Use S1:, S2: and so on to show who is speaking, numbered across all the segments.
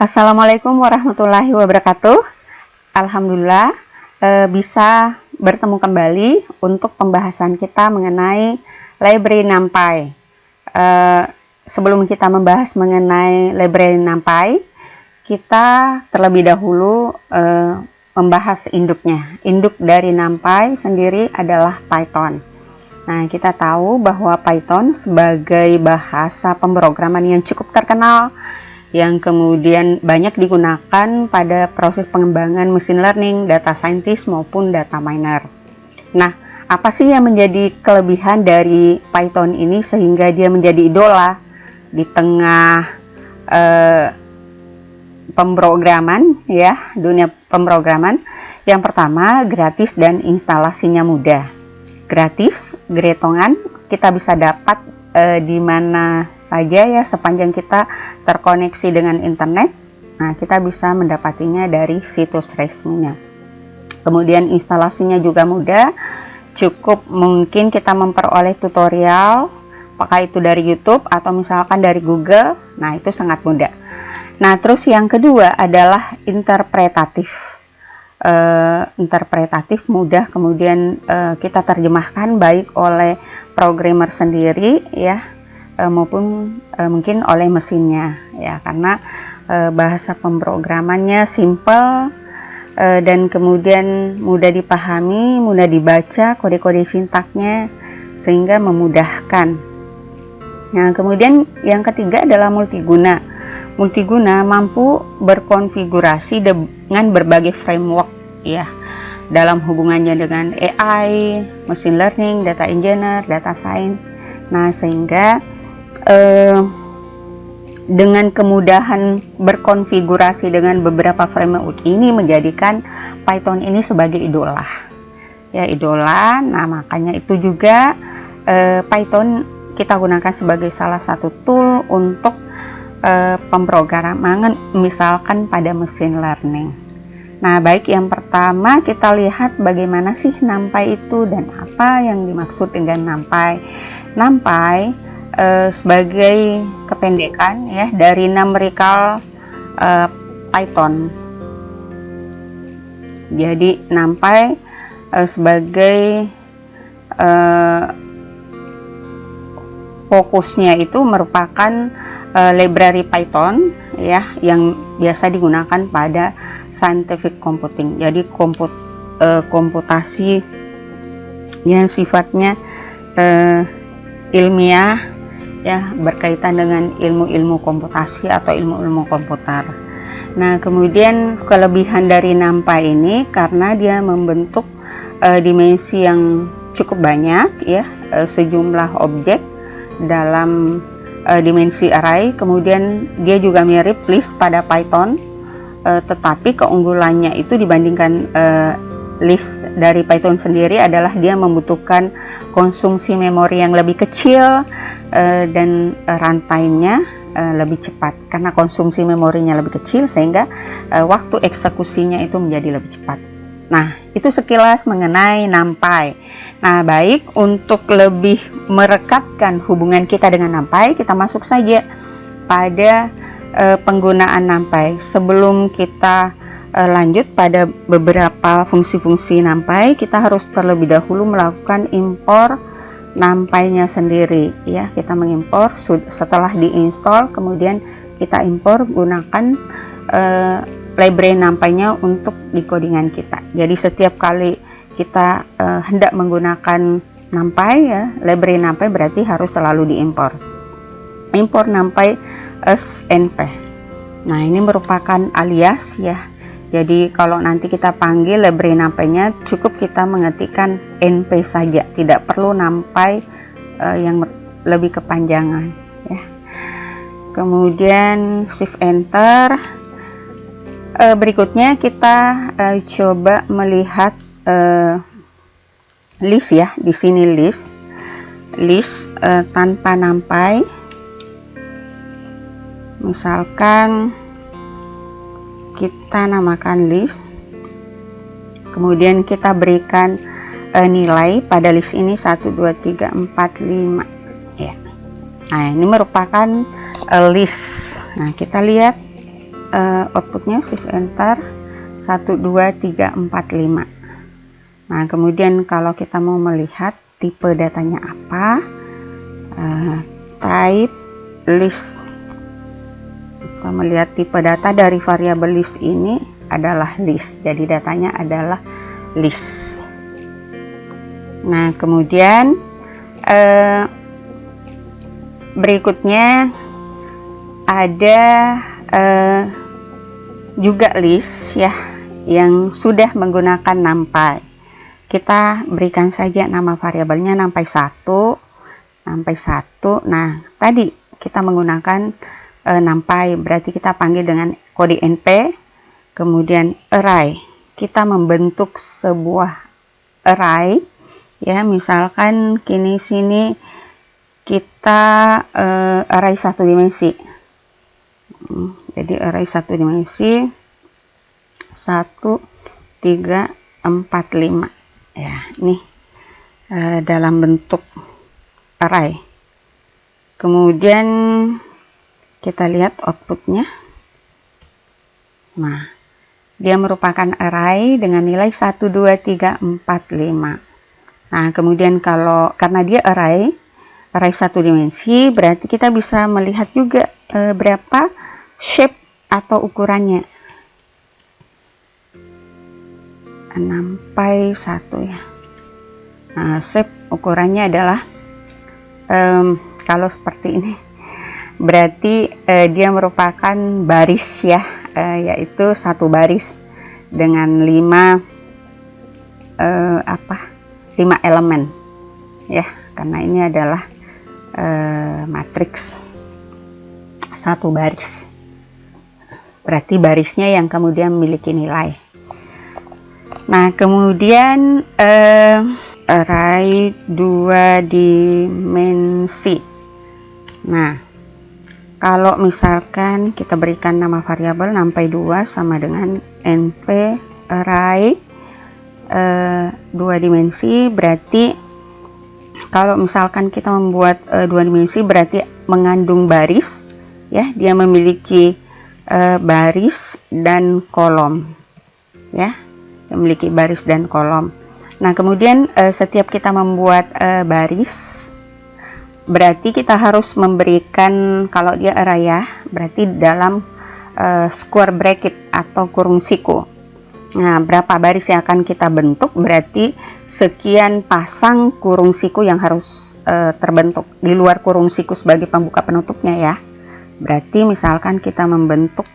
S1: Assalamualaikum warahmatullahi wabarakatuh. Alhamdulillah bisa bertemu kembali untuk pembahasan kita mengenai library NumPy. Sebelum kita membahas mengenai library NumPy, kita terlebih dahulu membahas induknya. Induk dari NumPy sendiri adalah Python. Nah, kita tahu bahwa Python sebagai bahasa pemrograman yang cukup terkenal, yang kemudian banyak digunakan pada proses pengembangan machine learning, data scientist maupun data miner. Nah, apa sih yang menjadi kelebihan dari Python ini sehingga dia menjadi idola di tengah pemrograman, ya, dunia pemrograman? Yang pertama, gratis dan instalasinya mudah. Gratis, gretongan, kita bisa dapat di mana saja ya sepanjang kita terkoneksi dengan internet. Nah, kita bisa mendapatinya dari situs resminya. Kemudian instalasinya juga mudah, cukup mungkin kita memperoleh tutorial, apakah itu dari YouTube atau misalkan dari Google. Nah, itu sangat mudah. Nah, terus yang kedua adalah interpretatif. Interpretatif mudah kemudian kita terjemahkan baik oleh programmer sendiri ya, maupun mungkin oleh mesinnya ya, karena bahasa pemrogramannya simple dan kemudian mudah dipahami, mudah dibaca kode-kode sintaknya sehingga memudahkan. Nah, kemudian yang ketiga adalah multiguna. Multiguna mampu berkonfigurasi dengan berbagai framework ya, dalam hubungannya dengan AI, machine learning, data engineer, data science. Nah, sehingga dengan kemudahan berkonfigurasi dengan beberapa framework ini menjadikan Python ini sebagai idola. Ya, idola. Nah, makanya itu juga Python kita gunakan sebagai salah satu tool untuk pemrograman misalkan pada machine learning. Nah, baik, yang pertama kita lihat bagaimana sih NumPy itu dan apa yang dimaksud dengan NumPy. NumPy sebagai kependekan ya dari numerical Python. Jadi NumPy sebagai fokusnya itu merupakan library Python ya yang biasa digunakan pada scientific computing. Jadi komputasi yang sifatnya ilmiah ya, berkaitan dengan ilmu-ilmu komputasi atau ilmu-ilmu komputer. Nah, kemudian kelebihan dari NumPy ini karena dia membentuk dimensi yang cukup banyak ya, sejumlah objek dalam dimensi array. Kemudian dia juga mirip list pada Python, tetapi keunggulannya itu dibandingkan list dari Python sendiri adalah dia membutuhkan konsumsi memori yang lebih kecil dan runtime-nya lebih cepat. Karena konsumsi memorinya lebih kecil sehingga waktu eksekusinya itu menjadi lebih cepat. Nah, itu sekilas mengenai NumPy. Nah, baik, untuk lebih merekatkan hubungan kita dengan NumPy, kita masuk saja pada penggunaan NumPy. Sebelum kita lanjut pada beberapa fungsi-fungsi NumPy, kita harus terlebih dahulu melakukan impor NumPy-nya sendiri ya. Kita mengimpor setelah diinstal, kemudian kita impor gunakan library NumPy-nya untuk decodingan kita. Jadi setiap kali kita hendak menggunakan NumPy ya, library NumPy berarti harus selalu diimpor. Impor NumPy as np. Nah, ini merupakan alias ya. Jadi kalau nanti kita panggil library NumPy-nya cukup kita mengetikkan np saja, tidak perlu NumPy yang lebih kepanjangan ya. Kemudian shift enter. Berikutnya kita coba melihat list ya. Di sini list tanpa NumPy. Misalkan kita namakan list, kemudian kita berikan nilai pada list ini 1, 2, 3, 4, 5 ya. Nah, ini merupakan list. Nah, kita lihat outputnya shift enter 1 2 3 4 5. Nah, kemudian kalau kita mau melihat tipe datanya apa, type list. Kita melihat tipe data dari variabel list ini adalah list, jadi datanya adalah list. Nah, kemudian berikutnya ada juga list ya yang sudah menggunakan NumPy. Kita berikan saja nama variabelnya NumPy1. Nah, tadi kita menggunakan NumPy, berarti kita panggil dengan kode np, kemudian array. Kita membentuk sebuah array ya, misalkan sini kita array satu dimensi. Jadi array satu dimensi 1 3 4 5 ya, ini dalam bentuk array. Kemudian kita lihat outputnya. Nah, dia merupakan array dengan nilai 1 2 3 4 5. Nah, kemudian karena dia array satu dimensi, berarti kita bisa melihat juga berapa shape atau ukurannya. NumPy1 ya. Nah, shape ukurannya adalah kalau seperti ini berarti dia merupakan baris ya, yaitu satu baris dengan 5 elemen ya, karena ini adalah matriks satu baris, berarti barisnya yang kemudian memiliki nilai. Nah, kemudian array 2 dimensi. Nah, kalau misalkan kita berikan nama variabel NumPy2 sama dengan np array 2 dimensi, berarti kalau misalkan kita membuat 2 dimensi berarti mengandung baris ya, dia memiliki baris dan kolom ya, memiliki baris dan kolom. Nah, kemudian setiap kita membuat baris, berarti kita harus memberikan, kalau dia array ya, berarti dalam square bracket atau kurung siku. Nah, berapa baris yang akan kita bentuk, berarti sekian pasang kurung siku yang harus terbentuk di luar kurung siku sebagai pembuka penutupnya ya. Berarti misalkan kita membentuk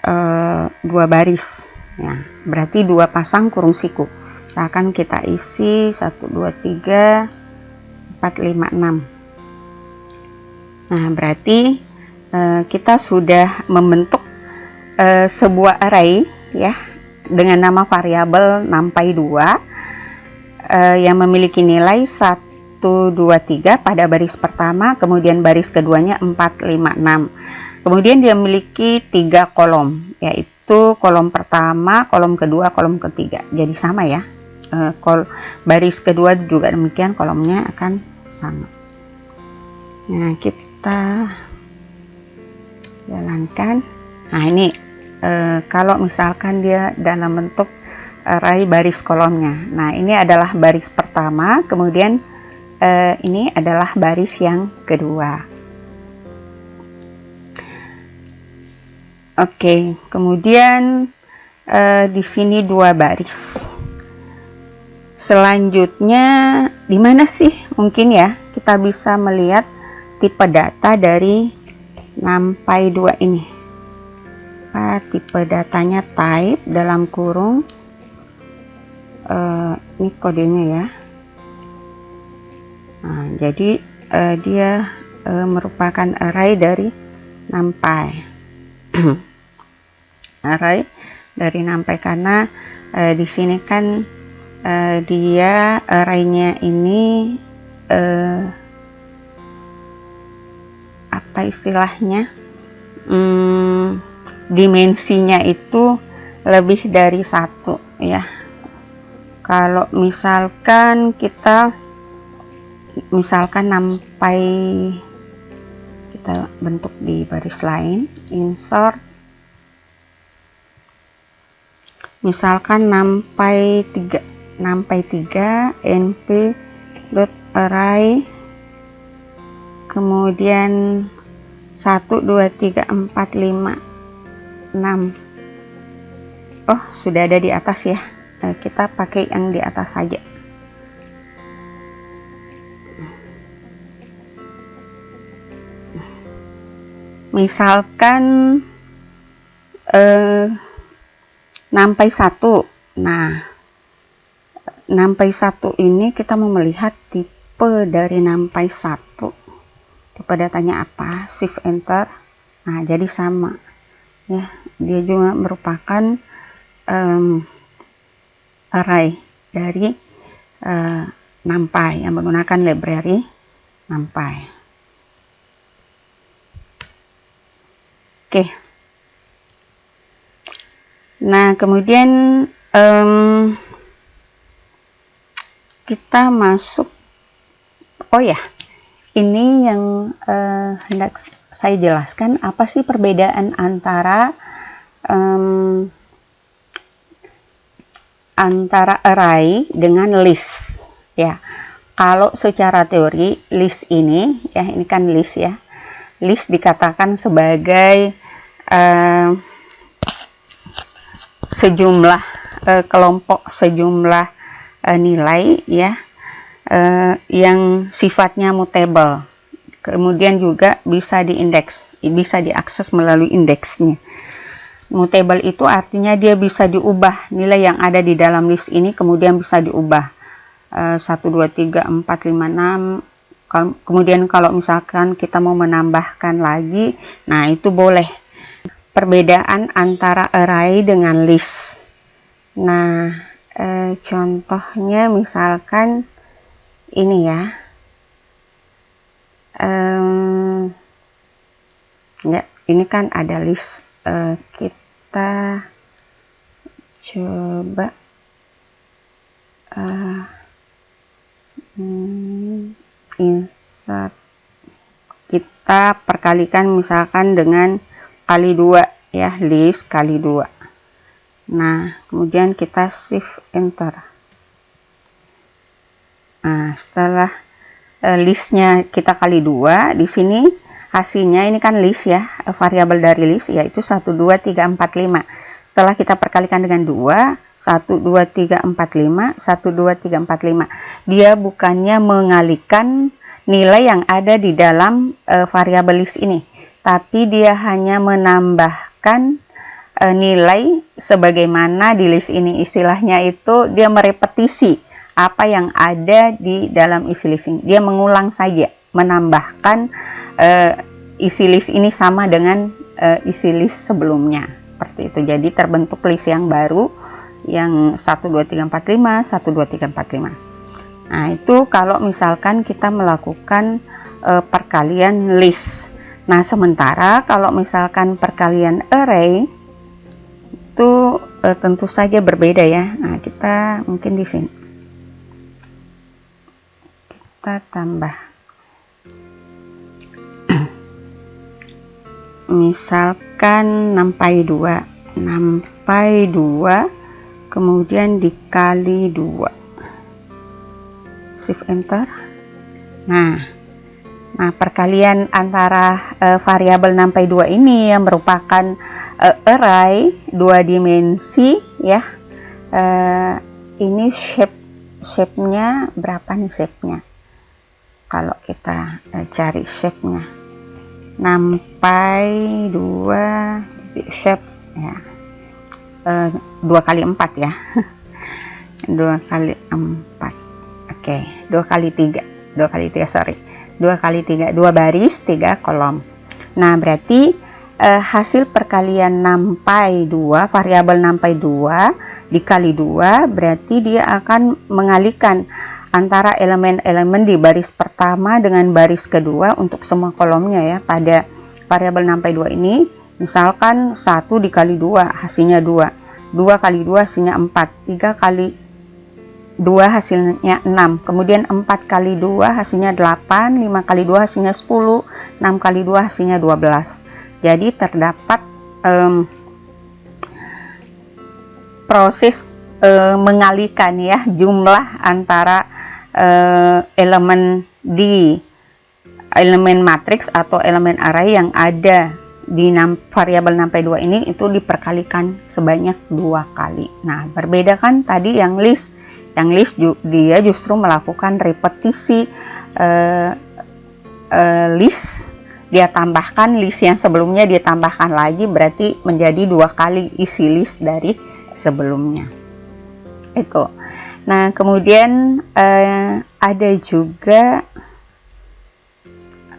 S1: 2 baris ya, berarti 2 pasang kurung siku. Akan kita isi 1 2 3 4 5 6. Nah, berarti kita sudah membentuk sebuah array ya dengan nama variabel NumPy2 yang memiliki nilai 1 2 3 pada baris pertama, kemudian baris keduanya 4 5 6. Kemudian dia memiliki 3 kolom, yaitu kolom pertama, kolom kedua, kolom ketiga. Jadi sama ya. Baris kedua juga demikian, kolomnya akan sama. Nah, kita jalankan. Nah, ini kalau misalkan dia dalam bentuk array baris kolomnya. Nah, ini adalah baris pertama, kemudian ini adalah baris yang kedua. Oke, kemudian di sini 2 baris. Selanjutnya di mana sih mungkin ya kita bisa melihat tipe data dari NumPy2 ini? Tipe datanya type dalam kurung ini kodenya ya. Nah, jadi dia merupakan array dari NumPy. Array dari NumPy karena di sini kan dia arraynya ini apa istilahnya, dimensinya itu lebih dari 1 ya. Kalau misalkan kita NumPy kita bentuk di baris lain, insert misalkan nampai 3 np dot array, kemudian 1 2 3 4 5 6. Oh, sudah ada di atas ya. Kita pakai yang di atas saja. Misalkan nampai 1. Nah, nampai 1 ini kita mau melihat tipe dari nampai 1. Tipe datanya apa? Shift enter. Nah, jadi sama ya, dia juga merupakan array dari NumPy yang menggunakan library NumPy. Oke. Nah, kemudian kita masuk, oh ya, ini yang hendak saya jelaskan, apa sih perbedaan antara array dengan list ya. Kalau secara teori list ini ya, ini kan list ya, list dikatakan sebagai sejumlah kelompok, sejumlah nilai ya, yang sifatnya mutable, kemudian juga bisa diindeks, bisa diakses melalui indeksnya. Mutable itu artinya dia bisa diubah, nilai yang ada di dalam list ini kemudian bisa diubah 1 2 3 4 5 6. Kemudian kalau misalkan kita mau menambahkan lagi, nah itu boleh. Perbedaan antara array dengan list. Nah, contohnya misalkan ini ya, enggak, ini kan ada list. Kita coba insert, kita perkalikan misalkan dengan kali 2 ya, list kali 2. Nah, kemudian kita shift enter. Nah, setelah listnya kita kali 2, di sini hasilnya ini kan list ya, variabel dari list yaitu 1 2 3 4 5. Setelah kita perkalikan dengan 2, 1 2 3 4 5, 1 2 3 4 5. Dia bukannya mengalihkan nilai yang ada di dalam variabel list ini, tapi dia hanya menambahkan nilai sebagaimana di list ini. Istilahnya itu dia merepetisi apa yang ada di dalam isi list ini. Dia mengulang saja, menambahkan isi list ini sama dengan isi list sebelumnya, seperti itu. Jadi terbentuk list yang baru yang 1 2 3 4 5, 1 2 3 4 5. Nah, itu kalau misalkan kita melakukan perkalian list. Nah, sementara kalau misalkan perkalian array itu tentu saja berbeda ya. Nah, kita mungkin di sini kita tambah misalkan NumPy 2 kemudian dikali 2, shift enter. Nah, perkalian antara variabel NumPy 2 ini yang merupakan array 2 dimensi ya, ini shape-nya berapa nih, shape-nya kalau kita cari shape-nya, NumPy 2 shape ya, 2 kali 4 ya. 2 kali 4, oke, 2 kali 3 2 baris 3 kolom. Nah, berarti hasil perkalian NumPy 2, variabel NumPy 2 dikali 2, berarti dia akan mengalihkan antara elemen-elemen di baris pertama dengan baris kedua untuk semua kolomnya ya. Pada variabel NumPy 2 ini, misalkan 1 dikali 2 hasilnya 2, 2 kali 2 hasilnya 4, 3 kali 2 hasilnya 6, kemudian 4 kali 2 hasilnya 8, 5 kali 2 hasilnya 10, 6 kali 2 hasilnya 12. Jadi terdapat proses mengalikan ya jumlah antara elemen di elemen matriks atau elemen array yang ada di variabel NumPy 2 ini itu diperkalikan sebanyak 2 kali. Nah, berbeda kan tadi yang list. Yang list dia justru melakukan repetisi list, dia tambahkan list yang sebelumnya, dia tambahkan lagi, berarti menjadi 2 kali isi list dari sebelumnya. Itu. Nah, kemudian ada juga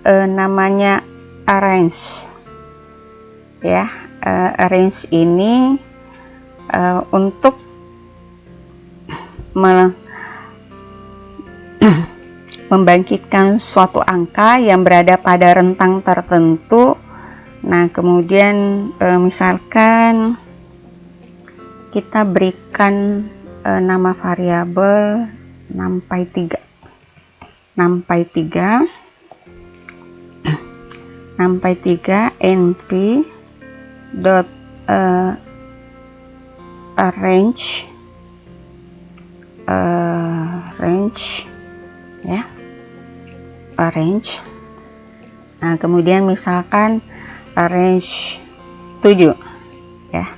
S1: namanya arrange. Ya, arrange ini untuk membangkitkan suatu angka yang berada pada rentang tertentu. Nah, kemudian misalkan kita berikan nama variabel NumPy 3. NumPy 3 np dot arrange ya, arrange. Nah, kemudian misalkan arrange 7 ya.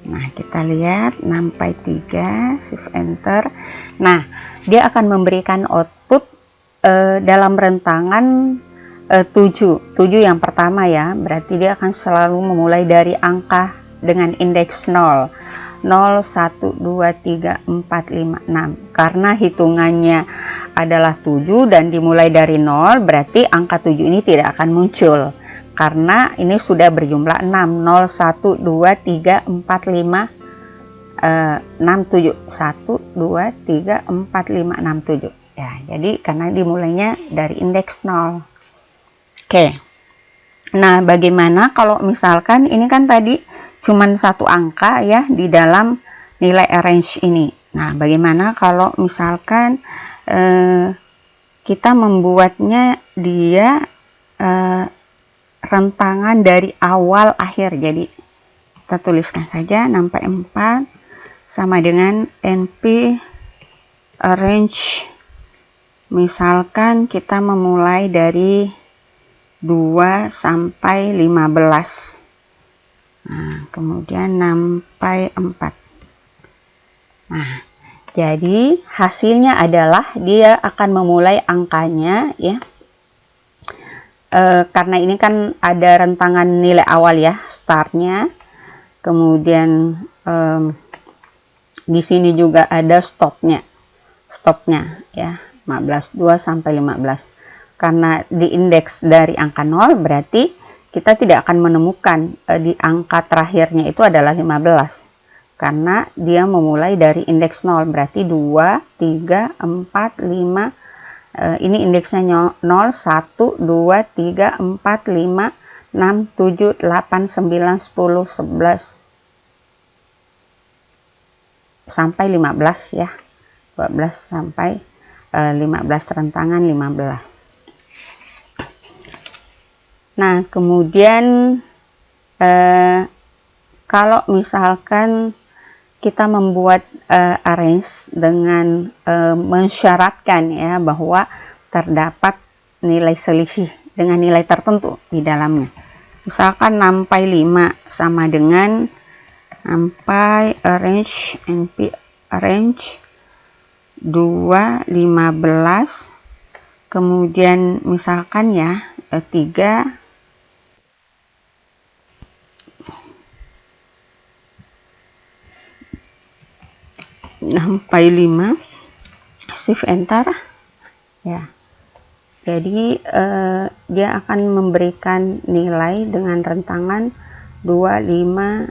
S1: Nah, kita lihat NumPy 3, shift enter. Nah, dia akan memberikan output dalam rentangan 7 yang pertama ya. Berarti dia akan selalu memulai dari angka dengan indeks 0. 0, 1, 2, 3, 4, 5, 6. Karena hitungannya adalah 7 dan dimulai dari 0, berarti angka 7 ini tidak akan muncul. Karena ini sudah berjumlah 6. 0, 1, 2, 3, 4, 5, 6, 7. 1, 2, 3, 4, 5, 6, 7. Ya, jadi karena dimulainya dari indeks 0. Oke. Nah, bagaimana kalau misalkan ini kan tadi cuman satu angka ya di dalam nilai arrange ini. Nah, bagaimana kalau misalkan kita membuatnya dia rentangan dari awal akhir. Jadi kita tuliskan saja NumPy 4 sama dengan np arrange, misalkan kita memulai dari 2 sampai 15. Nah, kemudian NumPy 4. Nah, jadi hasilnya adalah dia akan memulai angkanya ya. Karena ini kan ada rentangan nilai awal ya, startnya. Kemudian di sini juga ada stopnya ya, 15, 2 sampai 15. Karena di indeks dari angka 0 berarti kita tidak akan menemukan di angka terakhirnya itu adalah 15. Karena dia memulai dari indeks 0, berarti 2, 3, 4, 5. Ini indeksnya 0, 1, 2, 3, 4, 5, 6, 7, 8, 9, 10, 11. Sampai 15 ya. 12 sampai 15, rentangan 15. Nah, kemudian kalau misalkan kita membuat arrange dengan mensyaratkan ya bahwa terdapat nilai selisih dengan nilai tertentu di dalamnya. Misalkan NumPy 5 sama dengan NumPy arrange np arrange 2, 15. Kemudian misalkan ya 3 NumPy 5, shift enter ya. Jadi dia akan memberikan nilai dengan rentangan 2, 5.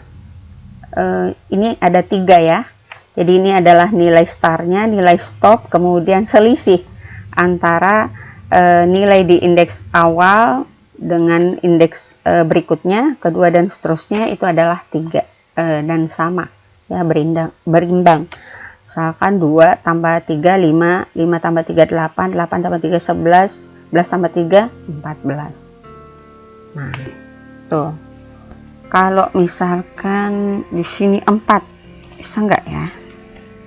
S1: Ini ada 3 ya. Jadi ini adalah nilai startnya, nilai stop, kemudian selisih antara nilai di indeks awal dengan indeks berikutnya, kedua dan seterusnya itu adalah 3 dan sama ya, berimbang. Misalkan 2 tambah 3 5, 5 tambah 3 8, 8 tambah 3 11, 11 tambah 3 14. Nah, tuh. Kalau misalkan di sini 4. Bisa nggak ya?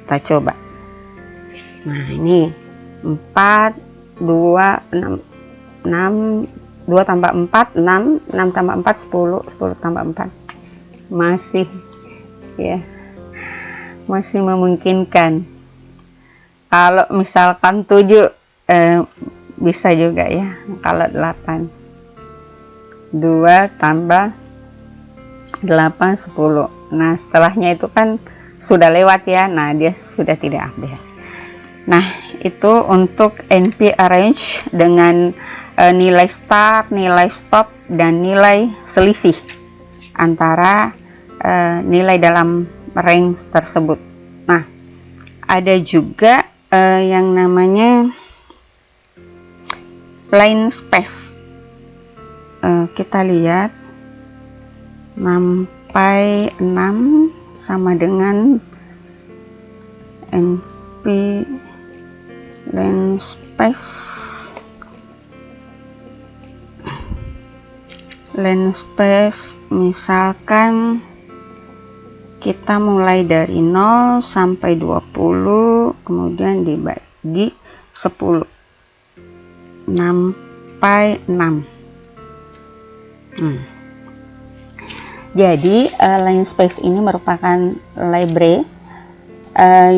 S1: Kita coba. Nah, ini 4, 2, 6, 2 tambah 4, 6, 6 tambah 4, 10, 10 tambah 4. Masih, ya, masih memungkinkan. Kalau misalkan 7, bisa juga ya. Kalau 8, 2 tambah 8, 10. Nah, setelahnya itu kan sudah lewat ya. Nah, dia sudah tidak update. Nah, itu untuk NP arrange dengan nilai start, nilai stop, dan nilai selisih antara nilai dalam range tersebut. Nah, ada juga yang namanya line space. Kita lihat 6 sama dengan NP line space. Line space misalkan kita mulai dari 0 sampai 20, kemudian dibagi 10, sampai 6. Jadi line space ini merupakan library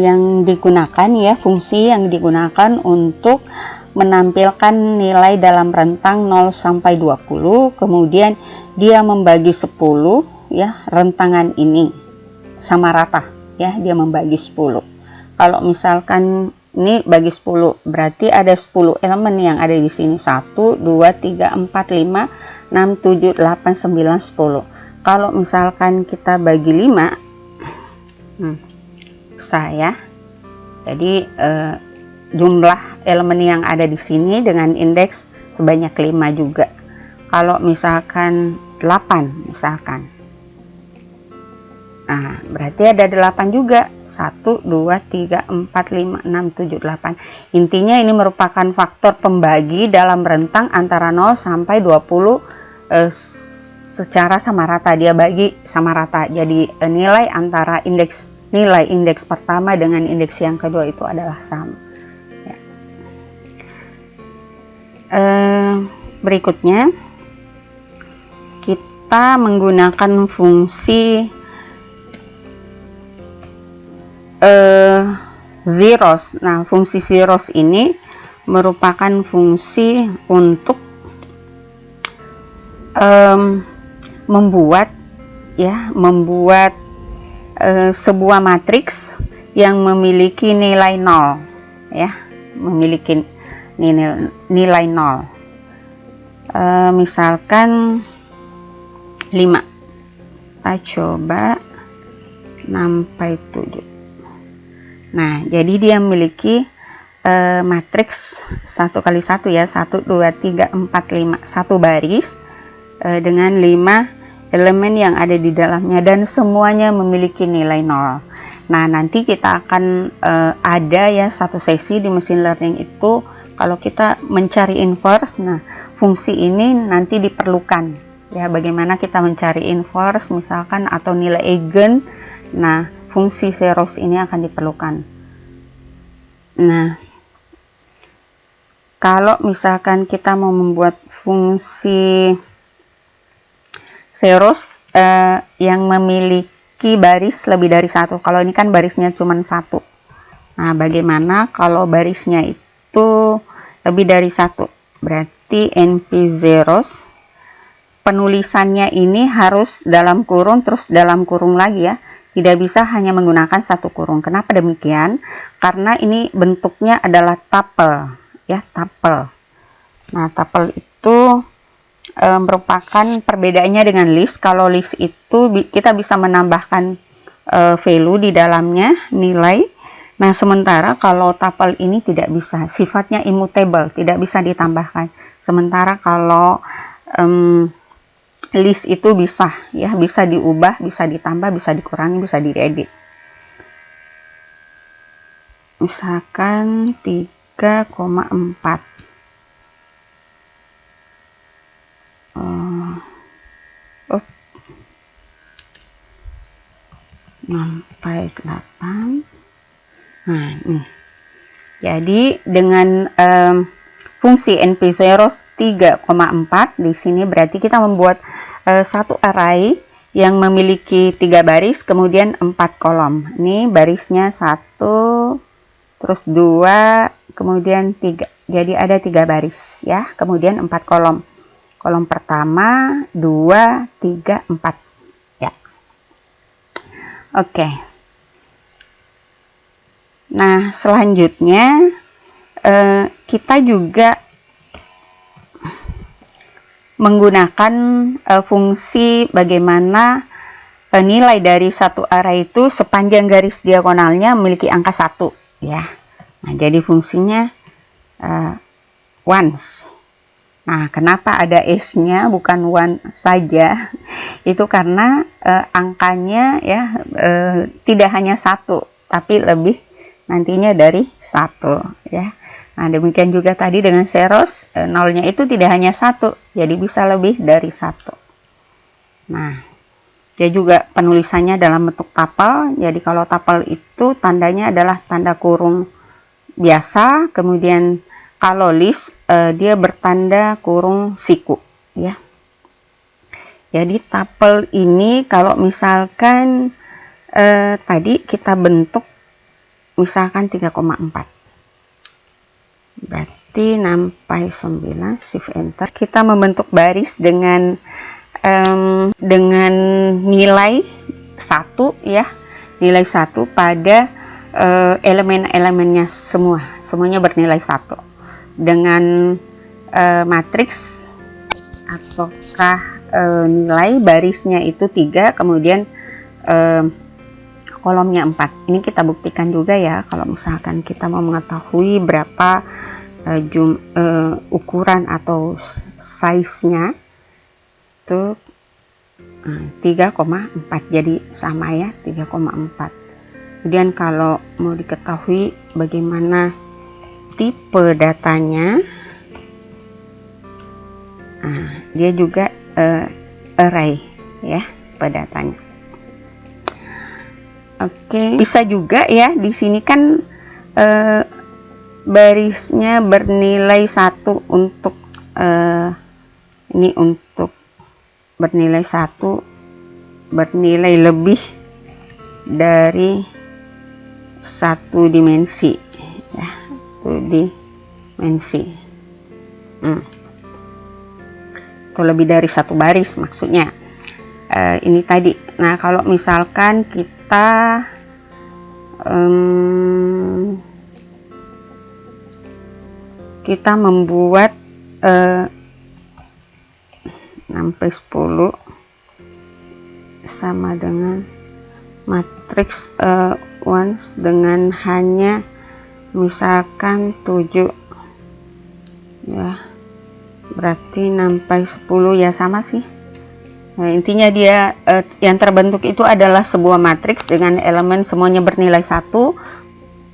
S1: yang digunakan ya, fungsi yang digunakan untuk menampilkan nilai dalam rentang 0 sampai 20, kemudian dia membagi 10 ya, rentangan ini sama rata ya, dia membagi 10. Kalau misalkan ini bagi 10, berarti ada 10 elemen yang ada di sini. 1, 2, 3, 4, 5, 6, 7, 8, 9, 10. Kalau misalkan kita bagi 5, saya jadi jumlah elemen yang ada di sini dengan indeks sebanyak 5 juga. Kalau misalkan 8 misalkan, nah berarti ada 8 juga. 1, 2, 3, 4, 5, 6, 7, 8. Intinya ini merupakan faktor pembagi dalam rentang antara 0 sampai 20 secara sama rata. Dia bagi sama rata. Jadi nilai antara nilai indeks pertama dengan indeks yang kedua itu adalah sama. Ya. Berikutnya kita menggunakan fungsi zeros. Nah, fungsi zeros ini merupakan fungsi untuk membuat sebuah matriks yang memiliki nilai 0 ya, memiliki nilai 0. Misalkan 5. Kita coba sampai 7. Nah, jadi dia memiliki matriks 1 kali 1 ya, 1, 2, 3, 4, 5, 1 baris dengan 5 elemen yang ada di dalamnya dan semuanya memiliki nilai 0. Nah, nanti kita akan ada ya satu sesi di machine learning itu kalau kita mencari inverse. Nah, fungsi ini nanti diperlukan ya, bagaimana kita mencari inverse misalkan atau nilai eigen. Nah, fungsi zeros ini akan diperlukan. Nah, kalau misalkan kita mau membuat fungsi zeros yang memiliki baris lebih dari 1, kalau ini kan barisnya cuma 1. Nah, bagaimana kalau barisnya itu lebih dari 1? Berarti NP zeros penulisannya ini harus dalam kurung terus dalam kurung lagi ya. Tidak bisa hanya menggunakan satu kurung. Kenapa demikian? Karena ini bentuknya adalah tuple ya, tuple. Nah, tuple itu merupakan perbedaannya dengan list. Kalau list itu kita bisa menambahkan value di dalamnya, nilai. Nah, sementara kalau tuple ini tidak bisa, sifatnya immutable, tidak bisa ditambahkan. Sementara kalau list itu bisa ya, bisa diubah, bisa ditambah, bisa dikurangi, bisa diedit. Misalkan 3,4. sampai 8. Nah, nih. Jadi dengan fungsi NP0 3,4 di sini berarti kita membuat satu array yang memiliki 3 baris kemudian 4 kolom. Ini barisnya 1, terus 2, kemudian 3. Jadi ada 3 baris ya, kemudian 4 kolom. Kolom pertama, 2, 3, 4 ya. Oke. Nah, selanjutnya kita juga menggunakan fungsi bagaimana nilai dari satu array itu sepanjang garis diagonalnya memiliki angka 1 ya. Nah, jadi fungsinya ones. Nah, kenapa ada s-nya bukan one saja? Itu karena angkanya ya tidak hanya 1 tapi lebih nantinya dari 1 ya. Nah, demikian juga tadi dengan zeros, nolnya itu tidak hanya 1, jadi bisa lebih dari 1. Nah, dia juga penulisannya dalam bentuk tupel. Jadi kalau tupel itu tandanya adalah tanda kurung biasa, kemudian kalau list dia bertanda kurung siku ya. Jadi tupel ini kalau misalkan tadi kita bentuk misalkan 3,4, berarti sampai 9, shift enter, kita membentuk baris dengan nilai 1 ya, nilai 1 pada elemen-elemennya semuanya bernilai 1 dengan matriks ataukah nilai barisnya itu 3 kemudian kolomnya 4. Ini kita buktikan juga ya, kalau misalkan kita mau mengetahui berapa ukuran atau size-nya itu 3,4, jadi sama ya, 3,4. Kemudian kalau mau diketahui bagaimana tipe datanya, dia juga array ya tipe datanya. Oke, bisa juga ya, di sini kan barisnya bernilai 1 untuk ini untuk bernilai 1 bernilai lebih dari 1 dimensi ya, 1 dimensi. Itu lebih dari 1 baris maksudnya. Ini tadi. Nah, kalau misalkan kita membuat sampai 10 sama dengan matriks ones dengan hanya misalkan 7 ya, berarti sampai 10 ya sama sih. Nah, intinya dia yang terbentuk itu adalah sebuah matriks dengan elemen semuanya bernilai 1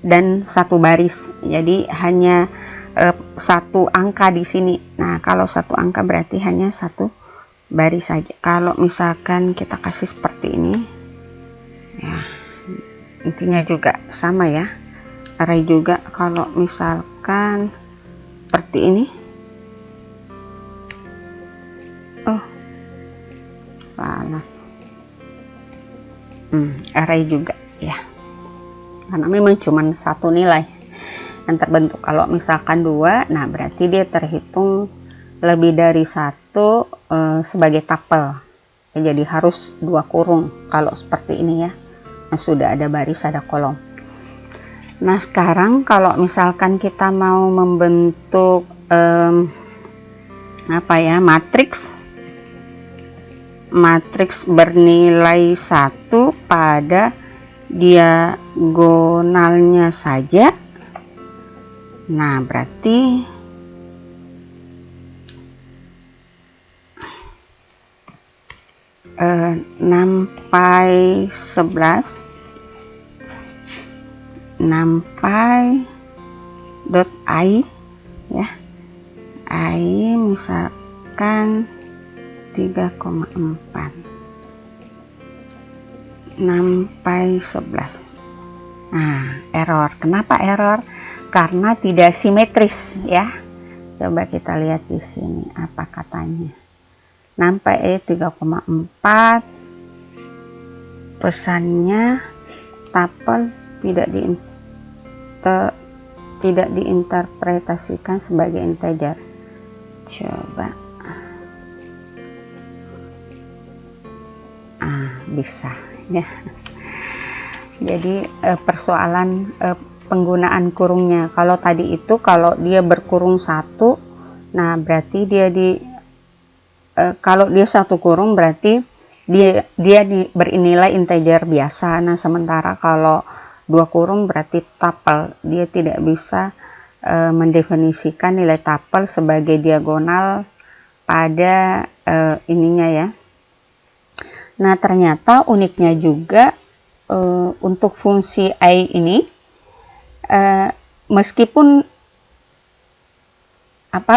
S1: dan 1 baris. Jadi hanya 1 angka di sini. Nah, kalau 1 angka berarti hanya 1 baris saja. Kalau misalkan kita kasih seperti ini, ya, intinya juga sama ya. Array juga kalau misalkan seperti ini. Salah. Array juga ya, karena memang cuma 1 nilai yang terbentuk. Kalau misalkan 2, nah berarti dia terhitung lebih dari 1 sebagai tupel. Jadi harus 2 kurung kalau seperti ini ya. Nah, sudah ada baris, ada kolom. Nah, sekarang kalau misalkan kita mau membentuk matriks bernilai 1 pada diagonalnya saja. Nah, berarti sampai 11 sampai .i ya, i misalkan 3,4. sampai 11. Nah, error. Kenapa error? Karena tidak simetris ya. Coba kita lihat di sini apa katanya. Sampai 3,4. Pesannya tapel tidak diinterpretasikan sebagai integer. Coba. Bisa ya. Jadi persoalan penggunaan kurungnya. Kalau tadi itu kalau dia berkurung 1, nah berarti dia kalau dia 1 kurung berarti dia bernilai integer biasa. Nah sementara kalau 2 kurung berarti tapel. Dia tidak bisa mendefinisikan nilai tapel sebagai diagonal pada ininya ya. Nah ternyata uniknya juga untuk fungsi i ini meskipun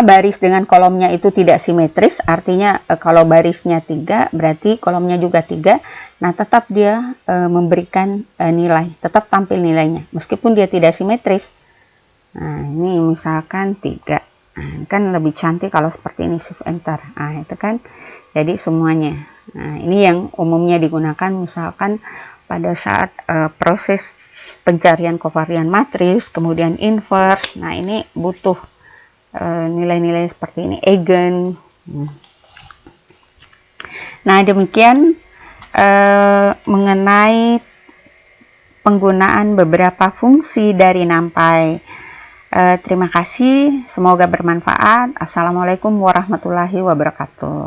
S1: baris dengan kolomnya itu tidak simetris, artinya kalau barisnya 3 berarti kolomnya juga 3, nah tetap dia memberikan nilai, tetap tampil nilainya meskipun dia tidak simetris. Nah ini misalkan 3, nah, kan lebih cantik kalau seperti ini, shift enter. Nah itu kan jadi semuanya. Nah ini yang umumnya digunakan misalkan pada saat proses pencarian kovarian matris, kemudian inverse. Nah ini butuh nilai-nilai seperti ini, eigen. Nah demikian mengenai penggunaan beberapa fungsi dari NumPy. Terima kasih, semoga bermanfaat. Assalamualaikum warahmatullahi wabarakatuh.